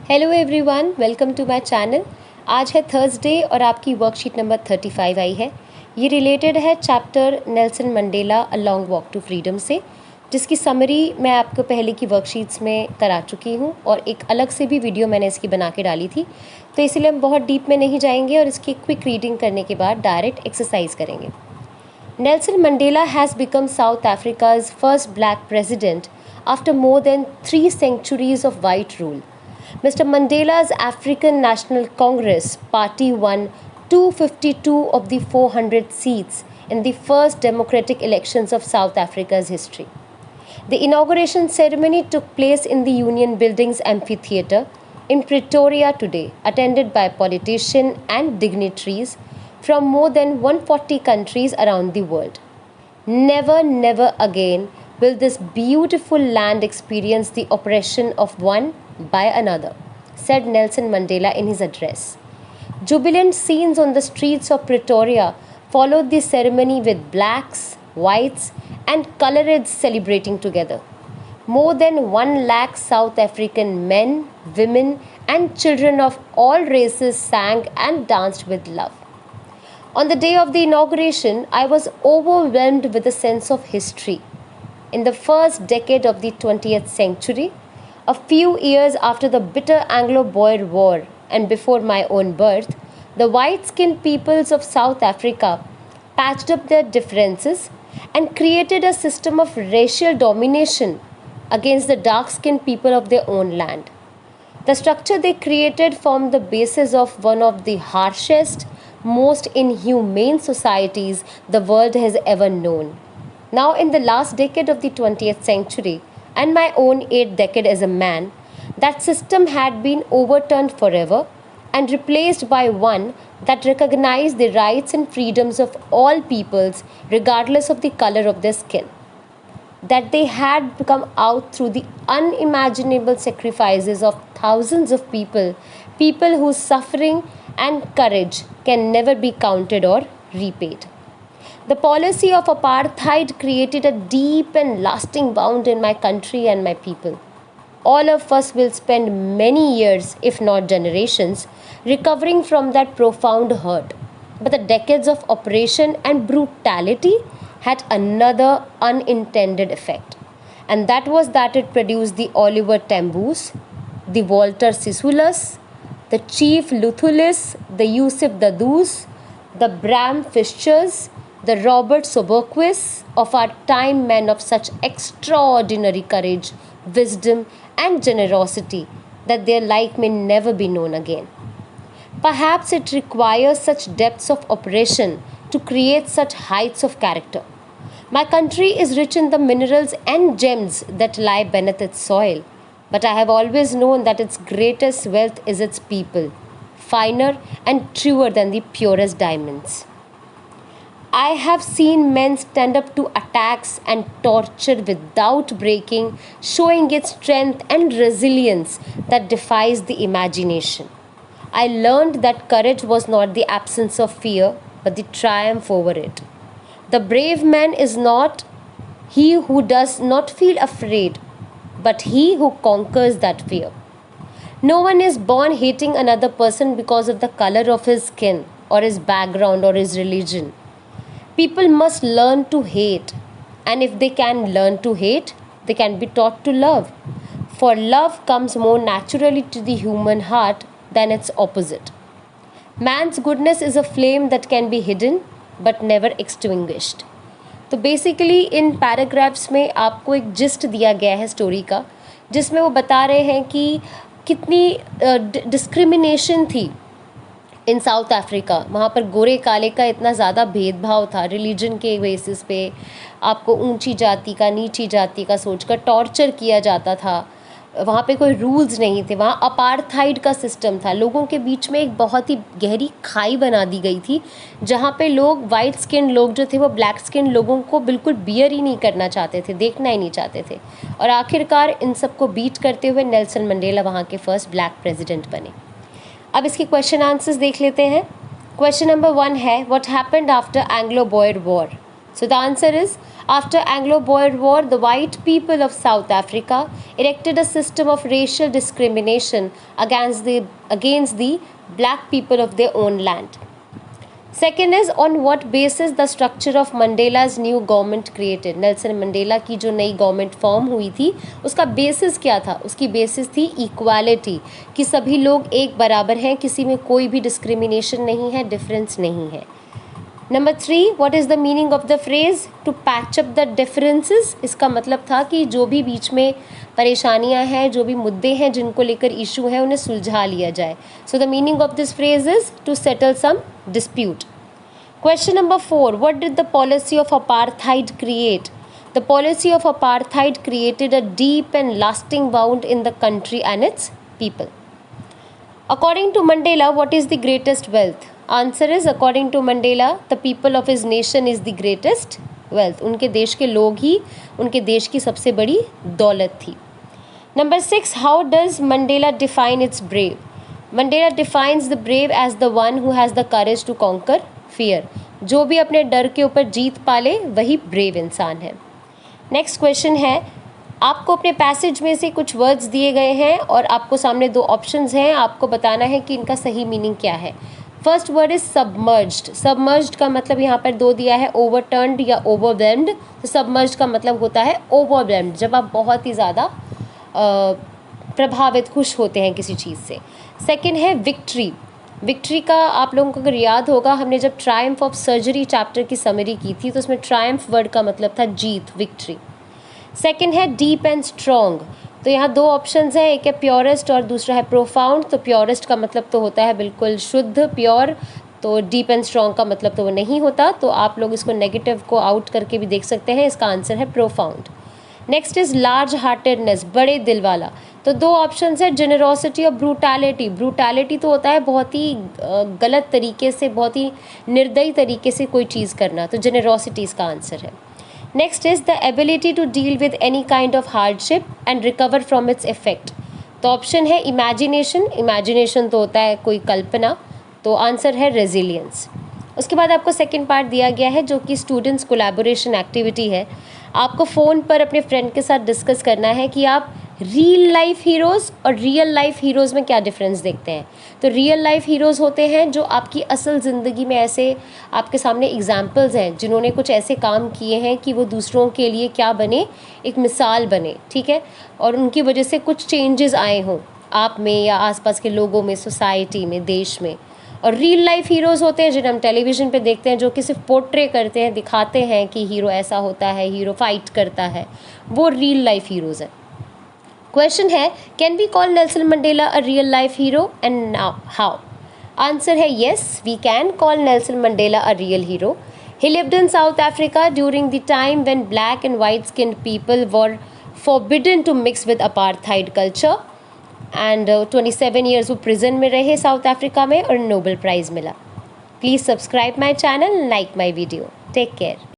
Hello everyone, welcome to my channel. आज है Thursday और आपकी वर्कशीट नंबर 35 आई है। ये रिलेटेड है chapter Nelson Mandela a long walk to freedom से, जिसकी समरी मैं आपको पहले की वर्कशीट्स में करा चुकी हूँ और एक अलग से भी वीडियो मैंने इसकी बना के डाली थी। तो इसलिए हम बहुत डीप में नहीं जाएंगे और इसकी क्विक रीडिंग करने के बाद डायरेक्ट एक्सरसाइज करेंगे। Nelson Mandela has become South Africa's first black president after more than 3 centuries of white rule. Mr. Mandela's African National Congress party won 252 of the 400 seats in the first democratic elections of South Africa's history. The inauguration ceremony took place in the Union Buildings Amphitheatre in Pretoria today, attended by politicians and dignitaries from more than 140 countries around the world. Never, never again will this beautiful land experience the oppression of one by another, said Nelson Mandela in his address. Jubilant scenes on the streets of Pretoria followed the ceremony with blacks, whites, and coloreds celebrating together. More than 1 lakh South African men, women, and children of all races sang and danced with love. On the day of the inauguration, I was overwhelmed with a sense of history. In the first decade of the 20th century, a few years after the bitter Anglo-Boer War and before my own birth, the white-skinned peoples of South Africa patched up their differences and created a system of racial domination against the dark-skinned people of their own land. The structure they created formed the basis of one of the harshest, most inhumane societies the world has ever known. Now, in the last decade of the 20th century, and my own 8th decade as a man, that system had been overturned forever and replaced by one that recognized the rights and freedoms of all peoples, regardless of the color of their skin. That they had come out through the unimaginable sacrifices of thousands of people whose suffering and courage can never be counted or repaid. The policy of apartheid created a deep and lasting wound in my country and my people. All of us will spend many years, if not generations, recovering from that profound hurt. But the decades of oppression and brutality had another unintended effect. And that was that it produced the Oliver Tambo's, the Walter Sisulas, the Chief Luthulis, the Yusuf Dadus, the Bram Fishers, the Robert Sobukwe of our time, men of such extraordinary courage, wisdom, and generosity that their like may never be known again. Perhaps it requires such depths of oppression to create such heights of character. My country is rich in the minerals and gems that lie beneath its soil, but I have always known that its greatest wealth is its people, finer and truer than the purest diamonds. I have seen men stand up to attacks and torture without breaking, showing its strength and resilience that defies the imagination. I learned that courage was not the absence of fear, but the triumph over it. The brave man is not he who does not feel afraid, but he who conquers that fear. No one is born hating another person because of the color of his skin or his background or his religion. People must learn to hate, and if they can learn to hate, they can be taught to love. For love comes more naturally to the human heart than its opposite. Man's goodness is a flame that can be hidden but never extinguished. तो basically इन paragraphs में आपको एक gist दिया गया है story का, जिसमें वो बता रहे हैं कि कितनी डिस्क्रिमिनेशन थी इन साउथ अफ्रीका। वहाँ पर गोरे काले का इतना ज़्यादा भेदभाव था, रिलीजन के बेसिस पे आपको ऊंची जाति का नीची जाति का सोचकर टॉर्चर किया जाता था। वहाँ पे कोई रूल्स नहीं थे, वहाँ अपार्थाइड का सिस्टम था। लोगों के बीच में एक बहुत ही गहरी खाई बना दी गई थी, जहाँ पे लोग वाइट स्किन लोग जो थे वो ब्लैक स्किन लोगों को बिल्कुल बियर ही नहीं करना चाहते थे, देखना ही नहीं चाहते थे। और आखिरकार इन सबको बीट करते हुए नेल्सन मंडेला वहाँ के फर्स्ट ब्लैक प्रेसिडेंट बने। अब इसके क्वेश्चन आंसर्स देख लेते हैं। क्वेश्चन नंबर 1 है, what happened after Anglo Boer war? So the answer is, after Anglo-Boer War, the white people of South Africa erected a system of racial discrimination against the black people of their own land. Second is, on what basis the structure of Mandela's new government created. Nelson Mandela की जो नई government form हुई थी उसका basis क्या था? उसकी basis थी इक्वालिटी, कि सभी लोग एक बराबर हैं, किसी में कोई भी डिस्क्रिमिनेशन नहीं है, डिफरेंस नहीं है. Number 3, what is the meaning of the phrase to patch up the differences. इसका मतलब था कि जो भी बीच में परेशानियां हैं, जो भी मुद्दे हैं जिनको लेकर इशू है, उन्हें सुलझा लिया जाए. So the meaning of this phrase is to settle some dispute. Question number 4, what did the policy of apartheid create? The policy of apartheid created a deep and lasting wound in the country and its people. According to Mandela, what is the greatest wealth? Answer is, according to Mandela, the people of his nation is the greatest wealth. उनके देश के लोग ही उनके देश की सबसे बड़ी दौलत थी. Number 6, how does Mandela define its brave? Mandela defines the brave as the one who has the courage to conquer fear. जो भी अपने डर के ऊपर जीत पाले वही ब्रेव इंसान है. नेक्स्ट क्वेश्चन है, आपको अपने पैसेज में से कुछ वर्ड्स दिए गए हैं और आपको सामने 2 ऑप्शंस हैं. आपको बताना है कि इनका सही मीनिंग क्या है. First word is submerged. Submerged का मतलब यहाँ पर 2 दिया है, ओवरटर्न्ड या ओवरवेल्म्ड. तो सबमर्ज्ड का मतलब होता है ओवरवेल्म्ड, जब आप बहुत ही ज़्यादा प्रभावित, खुश होते हैं किसी चीज़ से. सेकेंड है विक्ट्री. विक्ट्री का आप लोगों को अगर याद होगा, हमने जब ट्रायम्फ ऑफ सर्जरी चैप्टर की समरी की थी तो उसमें ट्रायम्फ वर्ड का मतलब था जीत, विक्ट्री. सेकंड है डीप एंड स्ट्रॉन्ग. तो यहाँ 2 ऑप्शंस हैं, एक है प्योरेस्ट और दूसरा है प्रोफाउंड. तो प्योरेस्ट का मतलब तो होता है बिल्कुल शुद्ध, प्योर. तो डीप एंड स्ट्रॉन्ग का मतलब तो वो नहीं होता. तो आप लोग इसको नेगेटिव को आउट करके भी देख सकते हैं. इसका आंसर है profound. Next is large heartedness, बड़े दिल वाला. तो 2 ऑप्शंस है, जेनरोसिटी और ब्रूटैलिटी. ब्रूटैलिटी तो होता है बहुत ही गलत तरीके से, बहुत ही निर्दयी तरीके से कोई चीज़ करना. तो जेनरोसिटी इसका आंसर है. Next is the ability to deal with any kind of hardship and recover from its effect. तो ऑप्शन है इमेजिनेशन. इमेजिनेशन तो होता है कोई कल्पना. तो आंसर है रेजिलियंस. उसके बाद आपको सेकेंड पार्ट दिया गया है जो कि स्टूडेंट्स कोलैबोरेशन एक्टिविटी है. आपको फ़ोन पर अपने फ्रेंड के साथ डिस्कस करना है कि आप रियल लाइफ हीरोज़ और रियल लाइफ हीरोज़ में क्या डिफरेंस देखते हैं. तो रियल लाइफ हीरोज़ होते हैं जो आपकी असल ज़िंदगी में ऐसे आपके सामने एग्जाम्पल्स हैं जिन्होंने कुछ ऐसे काम किए हैं कि वो दूसरों के लिए क्या बने, एक मिसाल बने, ठीक है, और उनकी वजह से कुछ चेंजेस आए हों आप में या आसपास के लोगों में, सोसाइटी में, देश में. और रियल लाइफ हीरोज़ होते हैं जिन्हें हम टेलीविज़न पे देखते हैं, जो कि सिर्फ पोर्ट्रे करते हैं, दिखाते हैं कि हीरो ऐसा होता है, हीरो फाइट करता है. वो रियल लाइफ हीरोज़ हैं. क्वेश्चन है, can we call Nelson Mandela a real life hero and how? Answer है yes, we can call Nelson Mandela a real hero. He lived in South Africa during the time when black and white skinned people were forbidden to mix with apartheid culture. And 27 years वो prison में रहे South Africa में और Nobel prize मिला. Please subscribe my channel, like my video. Take care.